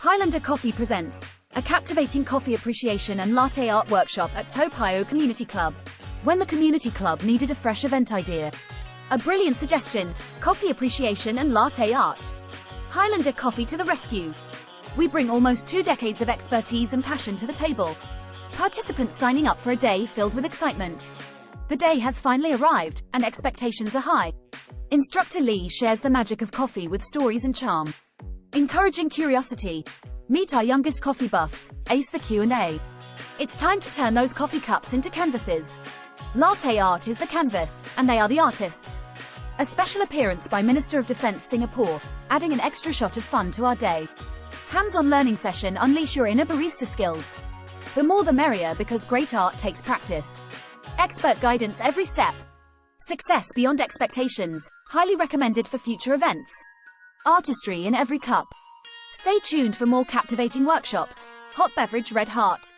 Highlander Coffee presents a captivating coffee appreciation and latte art workshop at Toa Payoh Community Club. When the community club needed a fresh event idea, a brilliant suggestion: coffee appreciation and latte art. Highlander Coffee to the rescue. We bring almost 2 decades of expertise and passion to the table. Participants signing up for a day filled with excitement. The day has finally arrived, and expectations are high. Instructor Lee shares the magic of coffee with stories and charm, encouraging curiosity. Meet our youngest coffee buffs, ace the Q&A. It's time to turn those coffee cups into canvases. Latte art is the canvas, and they are the artists. A special appearance by Minister of Defence Singapore, adding an extra shot of fun to our day. Hands-on learning session: unleash your inner barista skills. The more the merrier, because great art takes practice. Expert guidance every step. Success beyond expectations, highly recommended for future events. Artistry in every cup. Stay tuned for more captivating workshops. Hot beverage red heart.